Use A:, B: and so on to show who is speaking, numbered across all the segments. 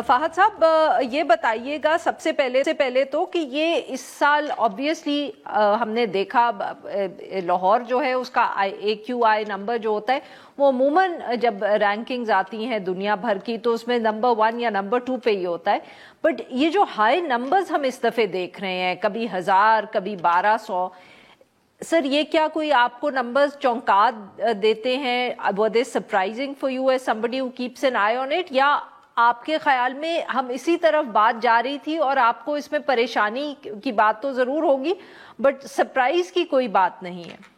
A: فہد صاحب یہ بتائیے گا سب سے پہلے تو کہ یہ اس سال آبویسلی ہم نے دیکھا لاہور جو ہے اس کا AQI نمبر جو ہوتا ہے وہ عموماً جب رینکنگز آتی ہیں دنیا بھر کی تو اس میں نمبر 1 یا نمبر 2 پہ ہی ہوتا ہے. بٹ یہ جو ہائی نمبرز ہم اس دفعے دیکھ رہے ہیں، کبھی 1000 کبھی 1200، سر یہ کیا کوئی آپ کو نمبرز چونکا دیتے ہیں؟ were they surprising for you as somebody who keeps an eye on it، یا آپ کے خیال میں ہم اسی طرف بات جا رہی تھی اور آپ کو اس میں پریشانی کی بات تو ضرور ہوگی بٹ سرپرائز کی کوئی بات نہیں ہے؟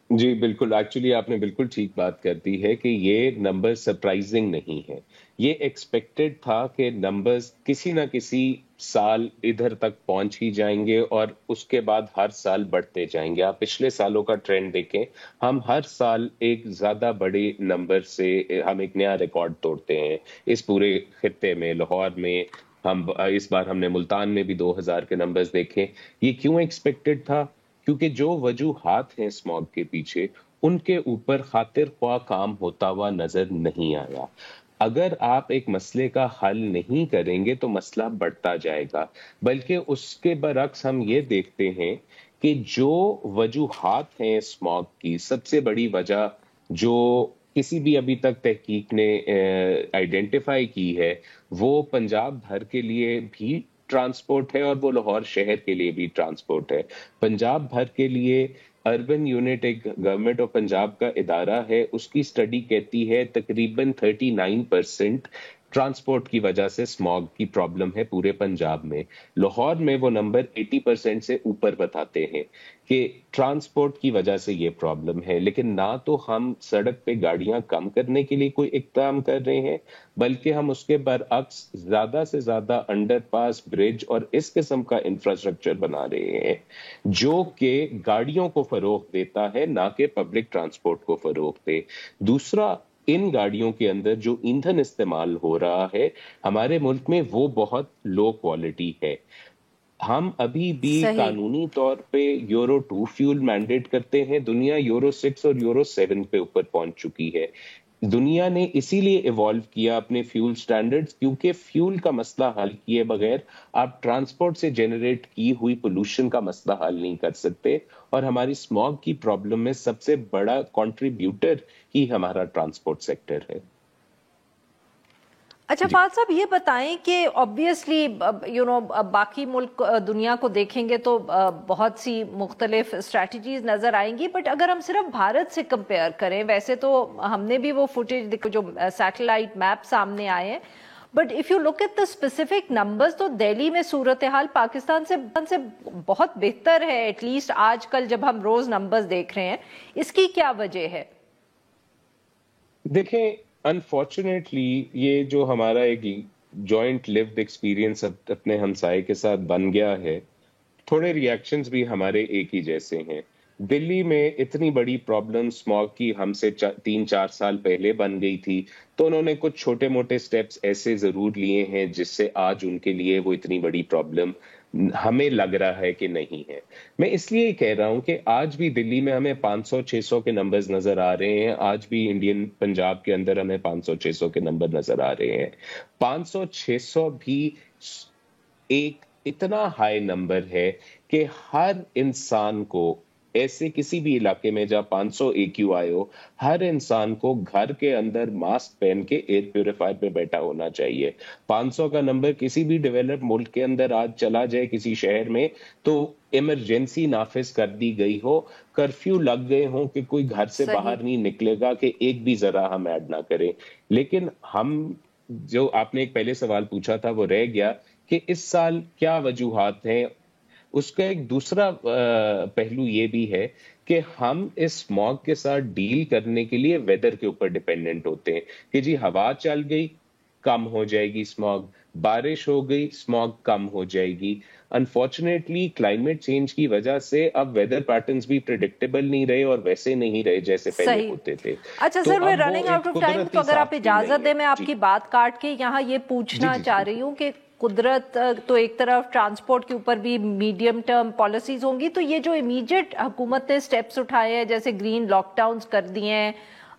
B: جی بالکل، ایکچولی آپ نے بالکل ٹھیک بات کر دی ہے کہ یہ نمبر سرپرائزنگ نہیں ہے. یہ ایکسپیکٹڈ تھا کہ نمبرز کسی نہ کسی سال ادھر تک پہنچ ہی جائیں گے اور اس کے بعد ہر سال بڑھتے جائیں گے. آپ پچھلے سالوں کا ٹرینڈ دیکھیں، ہم ہر سال ایک زیادہ بڑے نمبر سے ہم ایک نیا ریکارڈ توڑتے ہیں اس پورے خطے میں. لاہور میں اس بار ہم نے ملتان میں بھی 2000 کے نمبرز دیکھے. یہ کیوں ایکسپیکٹڈ تھا؟ کیونکہ جو وجوہات ہیں اسموگ کے پیچھے ان کے اوپر خاطر خواہ کام ہوتا ہوا نظر نہیں آیا. اگر آپ ایک مسئلے کا حل نہیں کریں گے تو مسئلہ بڑھتا جائے گا. بلکہ اس کے برعکس ہم یہ دیکھتے ہیں کہ جو وجوہات ہیں اسموگ کی، سب سے بڑی وجہ جو کسی بھی ابھی تک تحقیق نے آئیڈینٹیفائی کی ہے وہ پنجاب بھر کے لیے بھی ٹرانسپورٹ ہے اور وہ لاہور شہر کے لیے بھی ٹرانسپورٹ ہے. پنجاب بھر کے لیے اربن یونٹ ایک گورنمنٹ آف پنجاب کا ادارہ ہے، اس کی سٹڈی کہتی ہے تقریباً 39% ٹرانسپورٹ کی وجہ سے اسموگ کی پرابلم ہے پورے پنجاب میں. لاہور میں وہ نمبر 80% سے اوپر بتاتے ہیں کہ ٹرانسپورٹ کی وجہ سے یہ پرابلم ہے. لیکن نہ تو ہم سڑک پہ گاڑیاں کم کرنے کے لیے کوئی اقدام کر رہے ہیں بلکہ ہم اس کے برعکس زیادہ سے زیادہ انڈر پاس، برج اور اس قسم کا انفراسٹرکچر بنا رہے ہیں جو کہ گاڑیوں کو فروغ دیتا ہے نہ کہ پبلک ٹرانسپورٹ کو فروغ دے. دوسرا، ان گاڑیوں کے اندر جو ایندھن استعمال ہو رہا ہے ہمارے ملک میں وہ بہت لو کوالٹی ہے. ہم ابھی بھی قانونی طور پہ یورو 2 فیول مینڈیٹ کرتے ہیں، دنیا یورو 6 اور یورو 7 پہ اوپر پہنچ چکی ہے. دنیا نے اسی لیے ایوالو کیا اپنے فیول سٹینڈرڈز کیونکہ فیول کا مسئلہ حل کیے بغیر آپ ٹرانسپورٹ سے جنریٹ کی ہوئی پولوشن کا مسئلہ حل نہیں کر سکتے. اور ہماری اسموگ کی پرابلم میں سب سے بڑا کنٹریبیوٹر ہی ہمارا ٹرانسپورٹ سیکٹر ہے.
A: اچھا فہد صاحب یہ بتائیں کہ آبویسلی باقی ملک دنیا کو دیکھیں گے تو بہت سی مختلف اسٹریٹجیز نظر آئیں گی بٹ اگر ہم صرف بھارت سے کمپیئر کریں، ویسے تو ہم نے بھی وہ فوٹیج جو سیٹلائٹ میپ سامنے آئے ہیں but if you look at the specific numbers تو دہلی میں صورتحال پاکستان سے بہت بہتر ہے، ایٹ لیسٹ آج کل جب ہم روز نمبرز دیکھ رہے ہیں. اس کی کیا وجہ ہے؟
B: دیکھیں انفارچونیٹلی یہ جو ہمارا ایک جوائنٹ لیوڈ ایکسپیرینس اپنے ہمسائے کے ساتھ بن گیا ہے، تھوڑے ریاکشنز بھی ہمارے ایک ہی جیسے ہیں. دلی میں اتنی بڑی پرابلم اسموگ کی ہم سے 3-4 سال پہلے بن گئی تھی تو انہوں نے کچھ چھوٹے موٹے سٹیپس ایسے ضرور لیے ہیں جس سے آج ان کے لیے وہ اتنی بڑی پرابلم ہمیں لگ رہا ہے کہ نہیں ہے. میں اس لیے کہہ رہا ہوں کہ آج بھی دلی میں ہمیں 500-600 کے نمبرز نظر آ رہے ہیں، آج بھی انڈین پنجاب کے اندر ہمیں 500-600 کے نمبر نظر آ رہے ہیں. 500-600 بھی ایک اتنا ہائی نمبر ہے کہ ہر انسان کو ایسے کسی بھی علاقے میں جہاں 500 AQI ہو، ہر انسان کو گھر کے اندر ماسک پہن کے ایئر پیوریفائر پہ بیٹھا ہونا چاہیے. 500 کا نمبر کسی بھی ڈیولپ ملک کے اندر آج چلا جائے کسی شہر میں تو ایمرجنسی نافذ کر دی گئی ہو، کرفیو لگ گئے ہوں کہ کوئی گھر سے باہر نہیں نکلے گا کہ ایک بھی ذرا ہم ایڈ نہ کریں. لیکن ہم جو آپ نے ایک پہلے سوال پوچھا تھا وہ رہ گیا کہ اس سال کیا وجوہات ہیں. اس کا ایک دوسرا پہلو یہ بھی ہے کہ ہم اس اسموگ کے ساتھ ڈیل کرنے کے لیے ویدر کے اوپر ڈیپینڈنٹ ہوتے ہیں کہ جی ہوا چل گئی کم ہو جائے گی اسموگ، بارش ہو گئی اسموگ کم ہو جائے گی. انفارچونیٹلی کلائمیٹ چینج کی وجہ سے اب ویدر پیٹرنز بھی پریڈکٹیبل نہیں رہے اور ویسے نہیں رہے جیسے پہلے ہوتے تھے.
A: اچھا سر، میں رننگ آؤٹ آف ٹائم تو اگر آپ اجازت دیں میں آپ کی بات کاٹ کے یہاں یہ پوچھنا چاہ رہی ہوں کہ قدرت تو ایک طرف ٹرانسپورٹ کے اوپر بھی میڈیم ٹرم پالیسیز ہوں گی، تو یہ جو امیڈیٹ حکومت نے سٹیپس اٹھائے ہیں جیسے گرین لاک ڈاؤنز کر دیے ہیں،